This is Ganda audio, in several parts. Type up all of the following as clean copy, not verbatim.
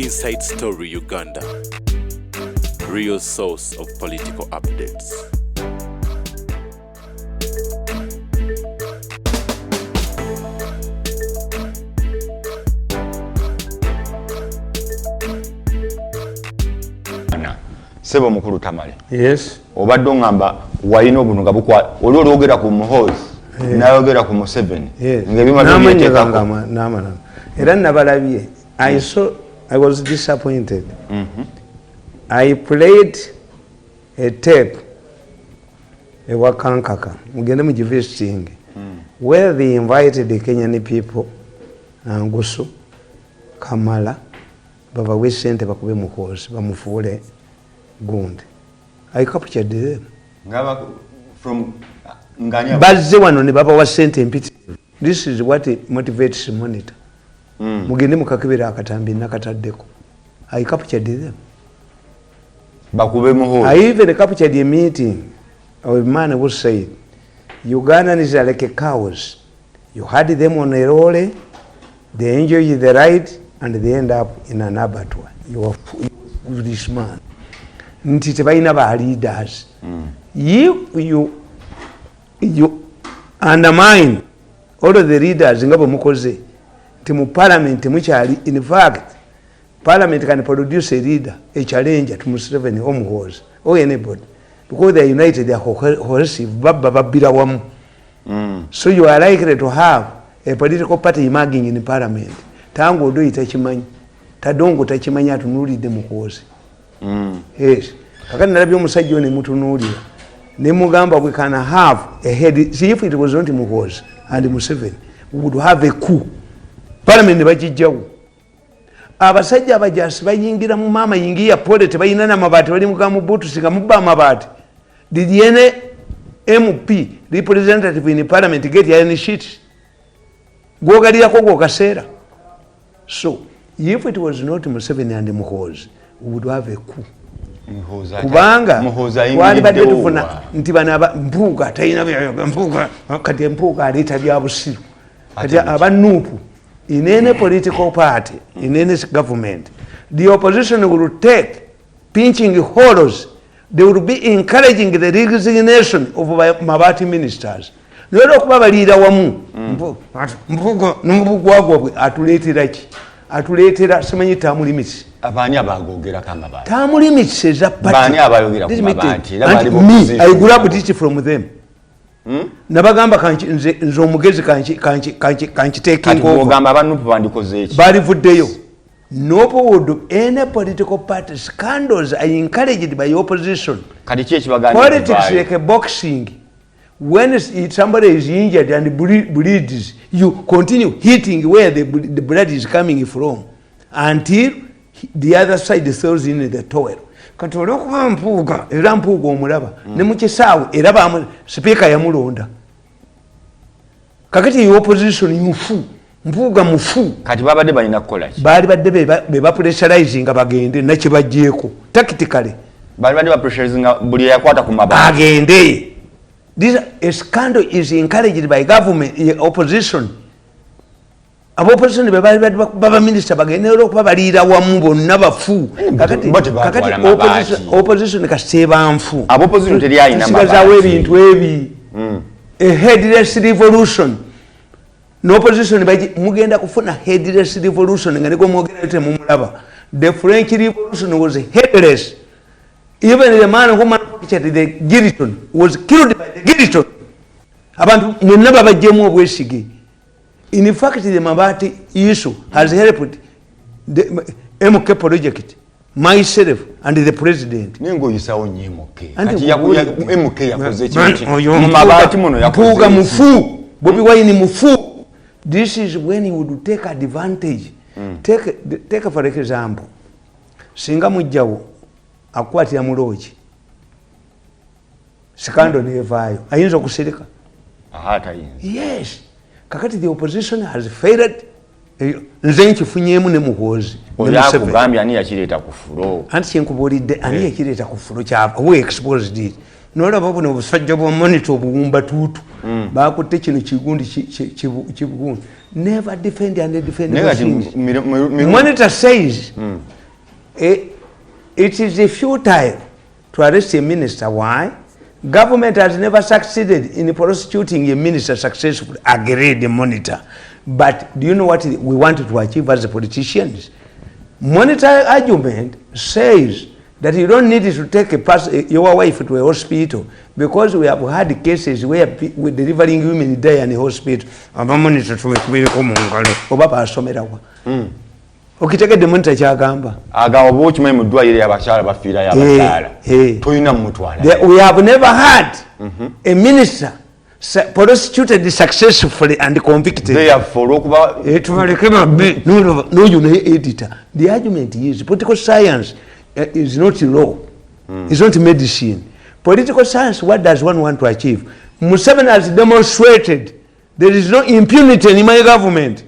Inside Story Uganda, real source of political updates. Sebo mukuru Tamale. Yes. Obadde ngamba wayino buno ngabukwa ologera ku Muhozi nayogera ku Museveni. Ngebima nama. Era nabalabye. I was disappointed. I played a tape ewa Kankaka mugende mu visiting where they invited the Kenyan people Ngusu Kamala baba we sente bakube Muhozi bamufuule Gundi. I captured them. Ngaba from Nganya. Bazze wano ne baba wa sente empiti. This is what motivates monitor. Mugende mukakibira akatambi nakataddeko. I captured them. Bakube Muhozi. I even captured a meeting of a man who said, Ugandans are like cows. You had them on a roll, they enjoy the ride, and they end up in an abattoir. You are foolish man. Nti tebalina ba leaders. If you undermine all of the leaders ngabo mukoze nti mu parliament mukyali, in fact parliament can produce a leader, a challenger to Museveni or Muhozi or anybody, because they are united, they are cohesive, babira wamu. So you are likely to have a political party emerging in parliament. Tango do itachimanyi tadongo tachimanyi atunulidde Muhozi. Yes. Kakati nalabye omusajja ono mutunuulira ne mugamba we can have a head. See, if it was not Muhozi and Museveni, we would have a coup. Parliament bagijjawo. Abasajja abajasi bayingira mu mama yingiya pole tebayina na mabati bali mugamu butu singa mubba amabati. Did any MP representative in the parliament get any shit? Gwogalirako gwokasera. So if it was not Museveni and Muhozi, we would have a coup. Kubanga wali badde tufuna nti bana Mpuuga tayina Mpuuga kati Mpuuga aleta bya busiru kati abanupu in any political party, in any government, the opposition will take pinching horrors. They will be encouraging the resignation of Mabati ministers. Nero kuba balira wamu Mpuuga n'omubugwagwa atuleetera simanyi term limits. Abani abagogera kama bati. Term limits eza party. Bani abayogera ku mabati. Me, I grabbed it from them. Nabagamba nze omugezi kanchi taking over. Ogamba abanupu bandikoze eki. Balivuddeyo. No any political party scandals are encouraged by opposition. Kati ki ekibaganda. Politics like a boxing. When somebody is injured and bleeds, you continue hitting where the blood is coming from until the other side throws in the towel. Kati olwokuba Mpuuga era Mpuuga omulaba ne mu kisaawe era bamu speaker yamulonda. Kakati you opposition mufu Mpuuga mufu. Kati babadde balina kukola ki? Bali badde be pressurizing bagende nakye bajjeeko tactically. Bali badde ba pressurizing buli yakwata ku mabati. Agende. This a scandal is encouraged by government opposition. Opposition baba minister bagende okuba balira wamu bonna bafu. Kakati opposition kaseba nfu. Opposition teri ayina mabati. Sigazawo ebintu ebi. A headless revolution. No opposition mugenda kufuna headless revolution nga niko mwogera te mumulaba. The French Revolution was headless. Even the man who manufactured the guillotine was killed by the guillotine. Abantu mwenna babajjemu obwesige. In fact, the Mabati issue has helped the MK project, myself and the president. Ningo yisawo nyi MK. Kati MK yakoze kintu. Mabati muno yakoze. Mpuuga mufu. Bobi Wine mufu. This is when you would take advantage. Take for example. Singa mujjawo akwatira muloji. Scandal nevaayo. Ayinza okusirika. Ahata yinza. Yes. Kakati the opposition has failed. Nze nkifunyemu ne Muhozi. Oya kugambya ani yakireta ku fulo. Anti kyenkubulidde ani yakireta ku fulo kyava. We exposed it. Nolaba buno obusajja bwa monitor obuwumba tuutu. Bakutte kino kigundi kibugundi. Never defend and defend. Monitor says It is futile to arrest a minister. Why? Government has never succeeded in prosecuting a minister successfully. Agreed, monitor. But do you know what we want to achieve as politicians? Monitor argument says that you don't need to take your wife to a hospital because we have had cases where we're delivering women die in a hospital. Okitegedde monitor kyagamba agawa bwokimanyi mu ddwaliro abakyala bafiira y'abakyala tulina mutwala. We have never had a minister prosecuted successfully and convicted. Therefore okuba tubaleke babbe n'oyo naye editor. The argument is political science is not law, it's not medicine. Political science, what does one want to achieve? Museveni has demonstrated there is no impunity in my government.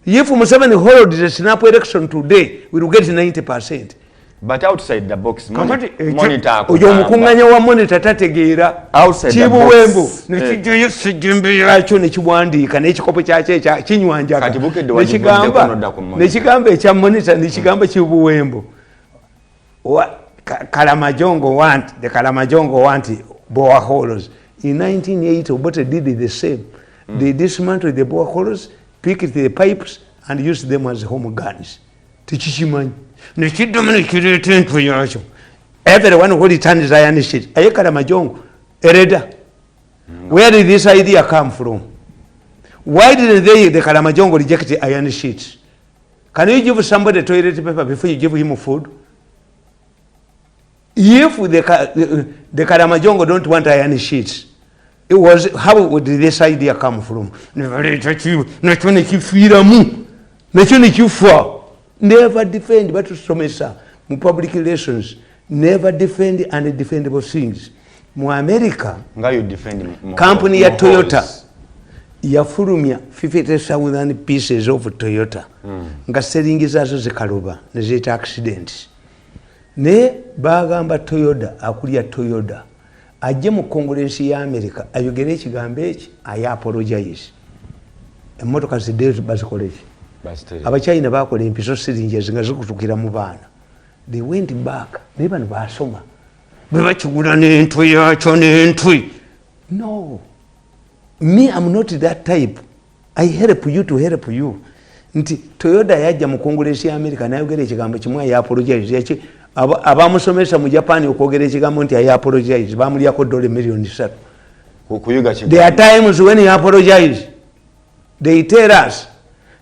If Museveni hold the snap election today, we will get 90%. But outside the box, monitor oyo mukunganya wa monitor tategeera kibuwembo nekijjayo sejjembe yakyo nekiwandiika n'ekikopo kyakyo kinywanja nekigamba ekya monitor nekigamba kibuwembo. Kalamajongo want boreholes. In 1980, Obote did the same. They dismantled the boreholes, picked the pipes, and used them as home guns. Tichichimanyi. Everyone who returns iron sheet. Aye Kalamajongo, Ereda. Where did this idea come from? Why didn't the Kalamajongo reject the iron sheets? Can you give somebody toilet paper before you give him food? If the Kalamajongo don't want iron sheets, it was how did this idea come from? Never defend, but to public relations, never defend undefendable things. Mu America, company ya Toyota yafulumya 50,000 pieces of Toyota nga seringi zazo zikaluba nezita accidents. Ne bagamba Toyota akulya Toyota ajje mu Congress ya America ayogere ekigambo eki aya apologize. Emmotoka zidde bazikoleki. Abachina bakola empiso siringi ezinga zikutukira mu baana. They went back. They bano basoma. Bebakigula n'entwe yakyo n'entwe. No. Me, I'm not that type. I help you to help you. Nti Toyota yajja mu Congress ya America nayogera ekigambo kimwe aya apologize yaki abamusomesa mu Japan okwogera ekigambo nti aya apologize bamulyako $1 million. There are times when you apologize, they tell us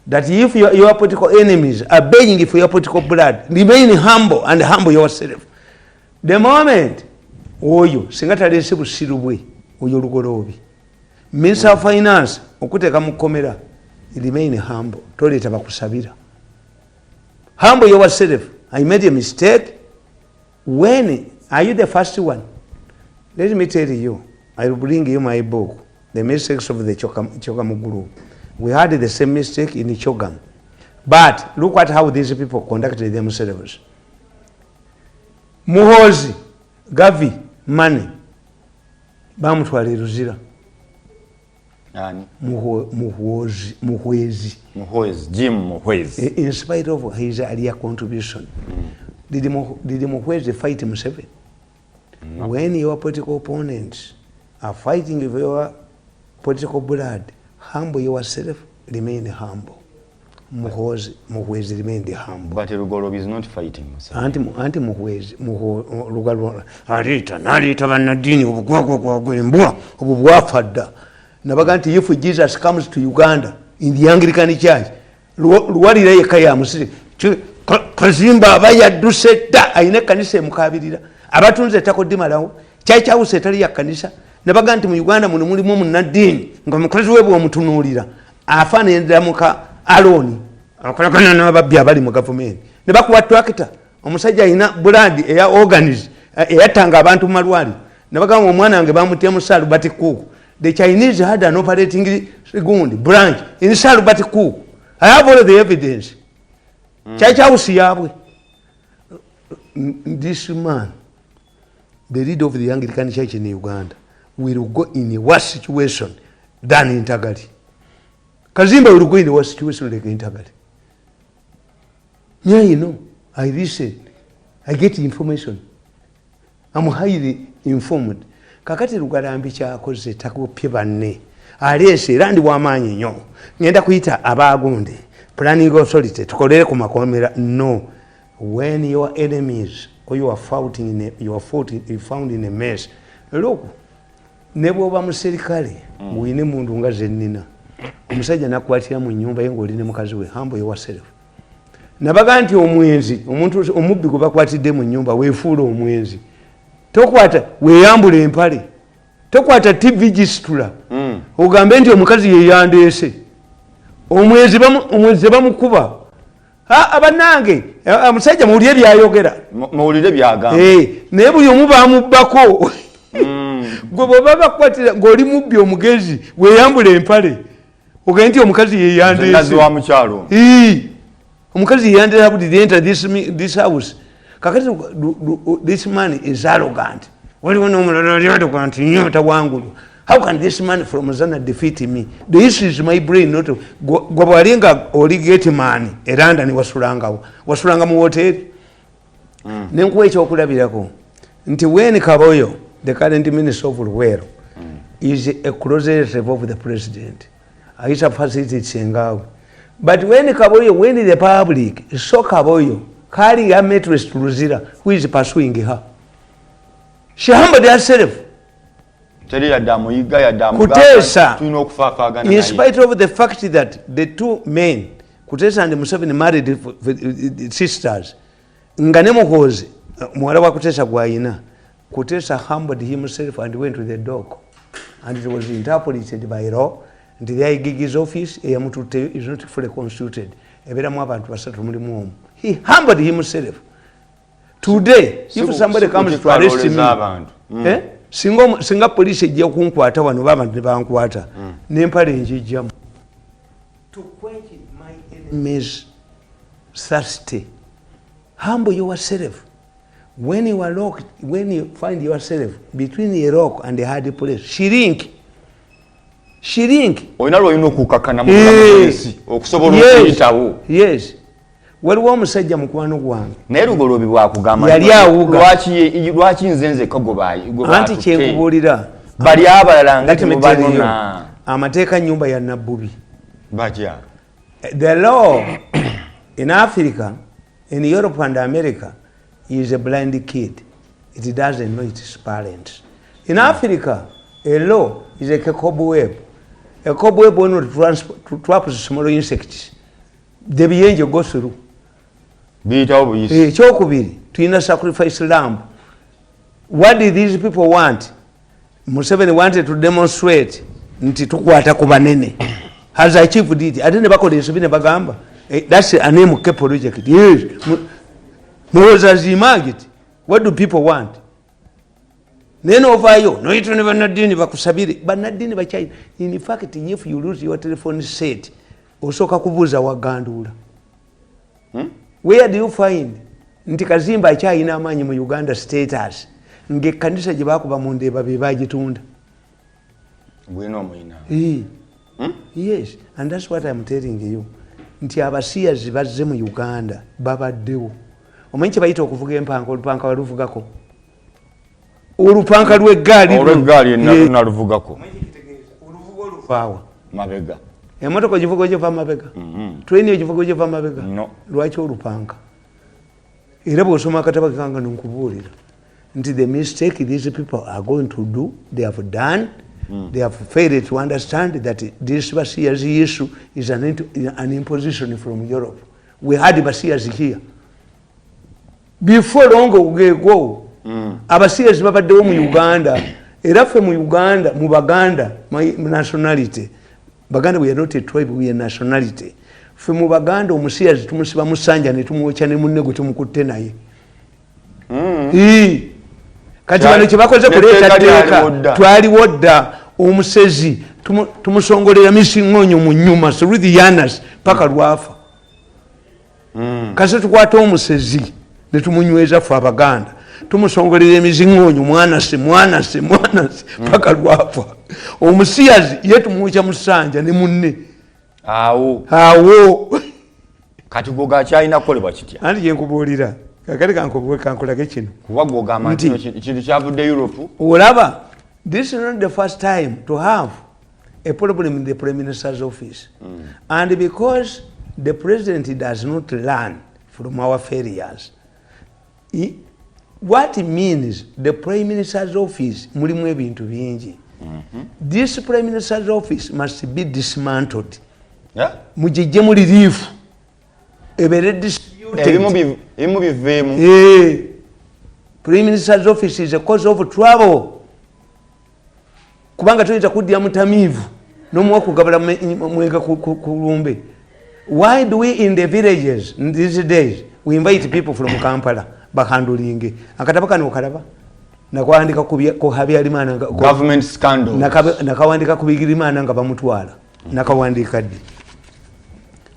that if your political enemies are begging for your political blood, remain humble and humble yourself. The moment oyo singa talese busirubwe oyo lugolobi Minister of Finance okuteka mukomera, remain humble, toleta bakusabira. Humble yourself. I made a mistake. When are you the first one? Let me tell you, I will bring you my book, The Mistakes of the Chogam Group. We had the same mistake in Chogam. But look at how these people conducted themselves. Muhozi, Gavi, Money, bamutwali Ruzira. Muhwezi, Jim Muhwezi. In spite of his earlier contribution, did Muhwezi fight himself? No. When your political opponents are fighting for your political blood, humble yourself, remain humble. Muhwezi remained humble. But Rugolobi is not fighting. Anti Muhwezi, Rugolobi, Narita Vanadini, Ubwafada. Nabaganti, if Jesus comes to Uganda in the Anglican Church, Luwalira Kaya Musiri, Kazimba Abaya Duseta, Aina Kanisa Mukabirida, Abatunze Takodimalaw, Church House Etaria Kanisa, Nabaganti mu Uganda muri mu nadini, ngo mukozi webo omutunulira, afana endamuka aloni, akolakana n'ababbi abali mu government. Ne bakuwa tractor, omusajja ayina blood eya organize, eyatanga abantu malwali. Nabagamba omwana wange bamutya Salu Batikuku. The Chinese had an operating branch in Salu Batikuku. I have all the evidence. Church House yabwe. This man, the leader of the Anglican Church in Uganda, will go in a worse situation than in Tagari. Kazimba will go in a worse situation like in Tagari. Yeah, you know. I listen, I get information, I'm highly informed. Kakati Lugalambi kyakoze takupye banne aleese era ndi w'amaanyi nnyo ngenda kuyita abaagunde planning authority tukolere ku makomera. No, when your enemies or you are found in a mess, look, ne bw'oba muserikale wiine mundu nga ze nnina omusajja nakwatira mu nnyumba ye ng'oli ne mukazi we, humble yourself. Nabaga nti omwenzi omuntu omubbi gwe bakwatidde mu nnyumba weefuula omwenzi. Tokwata weeyambula empale, tokwata TV gisitula ogambe nti omukazi yeyandeese, omwenzi bamukuba. Abannange omusajja muwulire byayogera, muwulire byagamba, naye buli omu bamubbako. Gwe bw'oba bakwatira ng'oli mubbi omugezi weeyambula empale ogambe nti omukazi yeyandeese, omukazi yeyandeese. How did he enter this house? Kakati this man is arrogant. How can this man from Zana defeat me? This is my brain, not Gwabalinga or get money. Eranda ni wasulanga mu hotel. Nenkwecha okulabirako nti when Kaboyo, the current minister of Luwero, is a close relative of the president, Aisha facilitated Sengawe. But when Kaboyo went in the public, saw Kaboyo carrying her mattress to Luzira, who is pursuing her. She humbled herself. Kutesa, in spite of the fact that the two men, Kutesa and Museveni, married sisters, Nganemokoze, Mwarawa Kutesa Guayina, Kutesa humbled himself and went to the dock. And it was interpreted by law. And the IGG's office is not fully constituted. He humbled himself. Today, if somebody comes to arrest me, singa police ejja kunkwata wano babantu ne bankwata n'empale njijjamu. To quench my enemies' thirsty, humble yourself. When you are locked, when you find yourself between a rock and a hard place, shrink. Oyina lwoyina okukakana mu polisi okusobola okuyitawo. Yes. Waliwo omusajja mukwano gwange naye lugolobi bwakugamba yali awuga lwaki nze nzekka anti kyenkubuulira bali abalala nga temubalina amateeka nnyumba ya nabbubi batya. The law in Africa, in Europe and America is a blind kid. It doesn't know its parents. In Africa, a law is like a cobweb. A cobweb will not trap small insects. The behavior goes through. Chokubiri, to sacrifice lamb. What did these people want? Museveni wanted to demonstrate nti tukwata kubanene. Has achieved it. I didn't bako desubine bagamba. That's a name ke project. Yes. Moses imagine. What do people want? Neno ovayo, no itu never nadini bakusabiri, but nadini bachai. In fact, if you lose your telephone set, osoka kubuza wagandula. Where do you find nti kazimba akyayina amaanyi mu Uganda status ng'ekkanisa gye baakuba mu Ndeeba be baagitunda? Yes, and that's what I'm telling you. Nti abasiyazi bazze mu Uganda babaddewo. Omanyi kye bayita okuvuga empanka, olupanka waluvugako? Olupanka lw'eggaali naluvugako. Oluvuga oluvaawa mabega. Emotoka givuga ogiva mabega. Train egivuga ogiva mabega. Lwaki olupanka? Era bw'osoma akatabo kanga nkubuulira nti the mistake these people are going to do, they have done, they have failed to understand that this Basia's issue is an imposition from Europe. We had Basia's here. Before long ago, Abasia's babaddewo mu Uganda. Era ffe mu Uganda, mu Baganda, my nationality. Baganda, we are not a tribe, we are nationality. Ffe mu Baganda omusiyazi tumusiba musanja ne tumwocha ne munne gwe tumukutte naye. Kati bano kye bakoze kuleeta tteeka twaliwo dda omusezi tumusongolera misiŋŋonyo mu nnyuma through the years paka lwafa. Kase tukwata omusezi ne tumunyweza ffe Abaganda tumusongolera emiziŋŋonyo mwanase paka lwafa. Omusiyazi ye tumwocha musanja ne munne. Awo kati goga kyalina kukolebwa kitya anti gyenkubuulira kakati kankolage kino kuba gwogamba nti kintu kyavudde Europe olaba this is not the first time to have a problem in the Prime Minister's office and because the president does not learn from our failures what it means the Prime Minister's office mulimu ebintu bingi this Prime Minister's office must be dismantled mujije muri lifu ebere disputed ebimu biveemu Prime Minister's office is a cause of trouble kubanga tuyita kudya mutamivu n'omuwa kugabala mwenga kulumbe why do we in the villages in these days we invite people from Kampala bakandulinge akataba kano kalaba nakwandika ku Habyarimana government scandal nakawandika ku Bigirimana nga bamutwala nakawandika ddi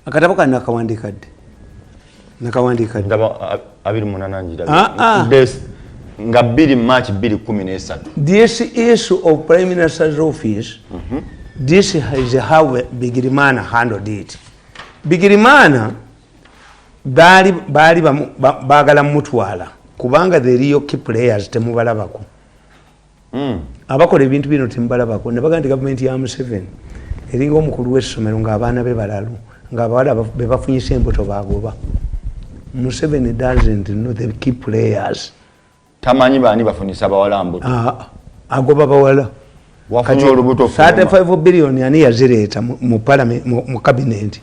akataba kano nakawandika ddi ndaba 28 days nga 2 March 2013 this issue of Prime Minister's office this is how Bigirimana handled it Bigirimana bali bagala mutwala kubanga the real key players temubalabako abakola ebintu bino temubalabako nabaga nti government ya Museveni eringa omukulu w'essomero ng'abaana be balalu ng'abawala be bafunyisa embuto bagoba Museveni doesn't know the key players tamanyi bani bafunyisa abawala mbuto agoba bawala wafunye olubuto 35 billion yani yazireeta mu parliament mu cabinet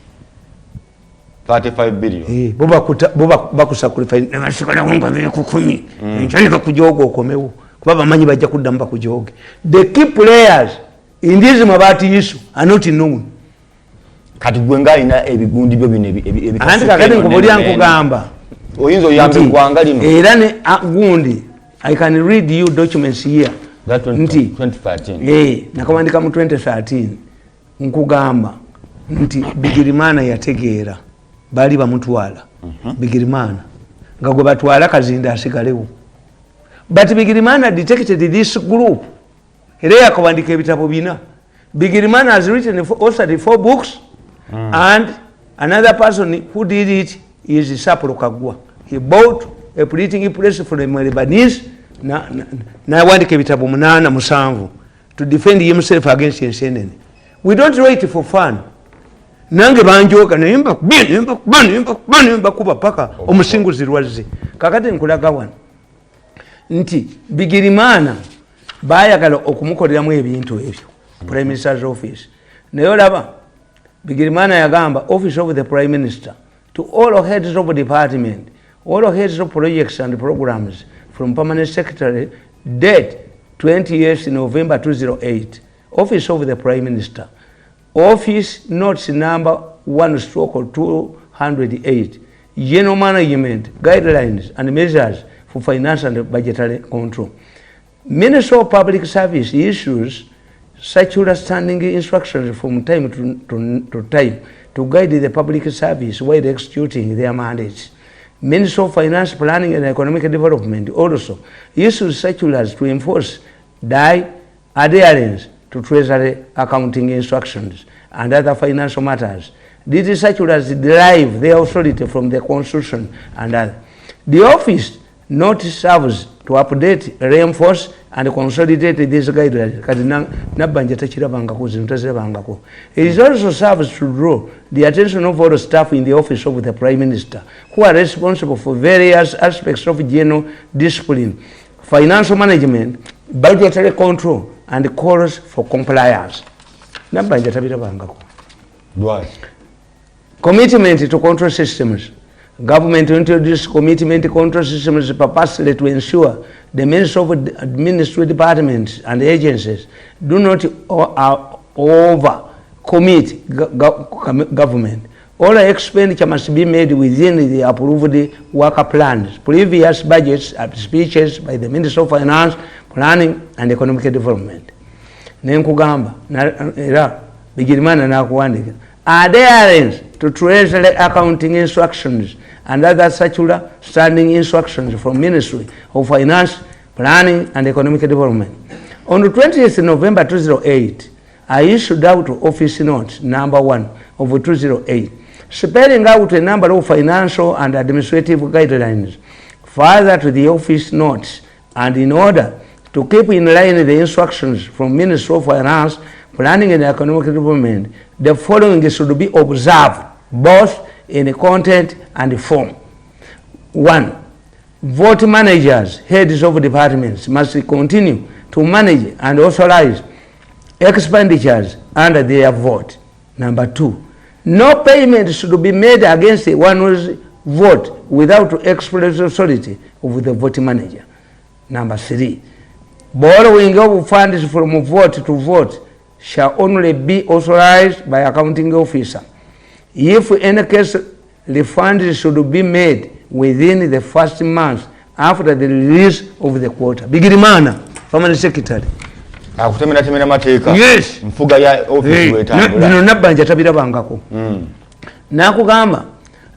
35 billion boba bakusacrifice nabashikala kumba bye kukumi nchanika kujoga okomewo kuba bamanyi bajja kudda kujoga the key players in this mabati issue are not known kati gwenga ina ebigundi byo bine anti kakati nkubulya nkugamba oyinzo yambe gwanga lino era ne gundi I can read you documents here that 2013 nakawandika mu 2013 nkugamba nti Bigirimana yategeera bali bamutwala Bigirimana nga gwe batwala Kazinda asigalewo but Bigirimana detected this group era yakawandika ebitabo bina Bigirimana has written also 4 books and another person who did it is Sapolo Kagwa he bought a printing press from the Lebanese na wandika ebitabo 8 to defend himself against Yensenene we don't write for fun nange banjoka nemba kuba paka omusinguzi lwaze kakati nkulaga wano nti Bigirimana bayagala okumukoleramu ebintu ebyo Prime Minister's office naye olaba Bigirimana yagamba office of the Prime Minister to all heads of department all heads of projects and programs from permanent secretary date 20th November 2008 office of the Prime Minister office notes number 1/208 general management guidelines and measures for finance and budgetary control Ministry of Public Service issues circular standing instructions from time to time to guide the public service while executing their mandates Ministry of Finance, Planning and Economic Development also issues circulars to enforce adherence to Treasury accounting instructions and other financial matters. These circulars derive their authority from the Constitution and other. The office not serves to update, reinforce and consolidate these guidelines. It is also serves to draw the attention of all staff in the office of the Prime Minister who are responsible for various aspects of general discipline, financial management, budgetary control and calls for compliance. Commitment to control systems. Government introduced commitment control systems purposely to ensure the Ministry of Administrative Departments and agencies do not over-commit government. All expenditure must be made within the approved worker plans, previous budgets and speeches by the Minister of Finance, Planning and Economic Development. Nenkugamba, era Bigirimana nakuwandika. Adherence to Treasury accounting instructions and other circular standing instructions from Ministry of Finance, Planning and Economic Development. On the 20th November 2008, I issued out Office Note number 1 of 2008, spelling out a number of financial and administrative guidelines further to the office notes, and in order to keep in line the instructions from Ministry of Finance, Planning and Economic Development, the following should be observed both in content and form. 1. Vote managers, heads of departments, must continue to manage and authorize expenditures under their vote. Number 2. No payment should be made against one's vote without express authority of the vote manager. Number 3. Borrowing of funds from vote to vote shall only be authorized by accounting officer. If in any case refunds should be made within the first month after the release of the quota. Bigirimana, Permanent Secretary. Akutemera mateeka. Yes. Mpuuga ya office wetambula. Bino nabbanja tabirabangako. Nakugamba,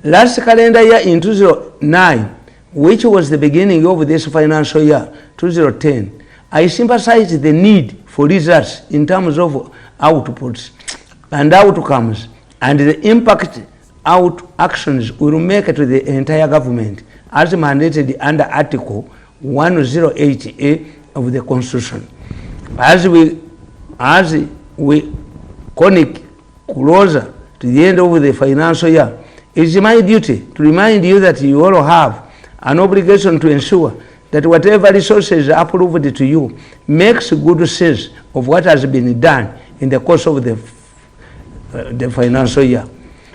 last calendar year in 2009, which was the beginning of this financial year, 2010, I sympathized the need for results in terms of outputs and outcomes and the impact out actions will make to the entire government as mandated under Article 108A of the Constitution. As we connect closer to the end of the financial year, it is my duty to remind you that you all have an obligation to ensure that whatever resources are approved to you makes good sense of what has been done in the course of the financial year.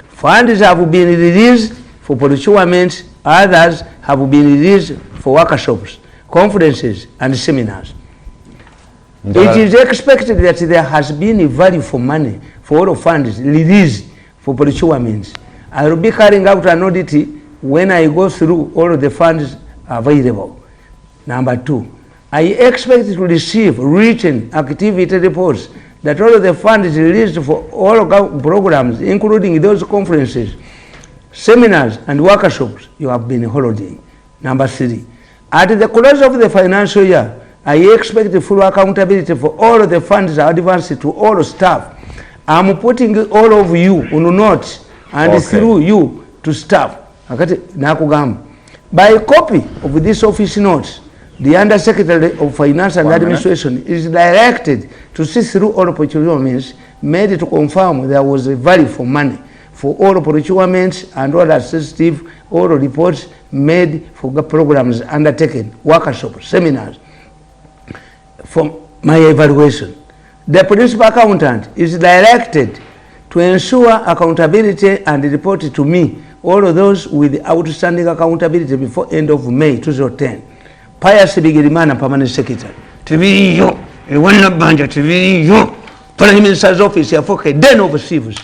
Funds have been released for procurement, others have been released for workshops, conferences, and seminars. It is expected that there has been a value for money for all funds released for procurement. I will be carrying out an audit when I go through all of the funds available. Number 2, I expect to receive written activity reports that all of the funds released for all programs, including those conferences, seminars, and workshops you have been holding. Number 3, at the close of the financial year, I expect full accountability for all of the funds advanced to all staff. I'm putting all of you on notes and through you to staff. By copy of this office notes, the Undersecretary of Finance and Administration is directed to see through all procurements made to confirm there was a value for money for all procurements and all assistive all reports made for programs undertaken, workshops, seminars. From my evaluation, the principal accountant is directed to ensure accountability and report to me all of those with outstanding accountability before end of May 2010. Pius Bigirimana, Permanent Secretary. TV yo, Ewana Banja, TV yo, Prime Minister's office, then of civils.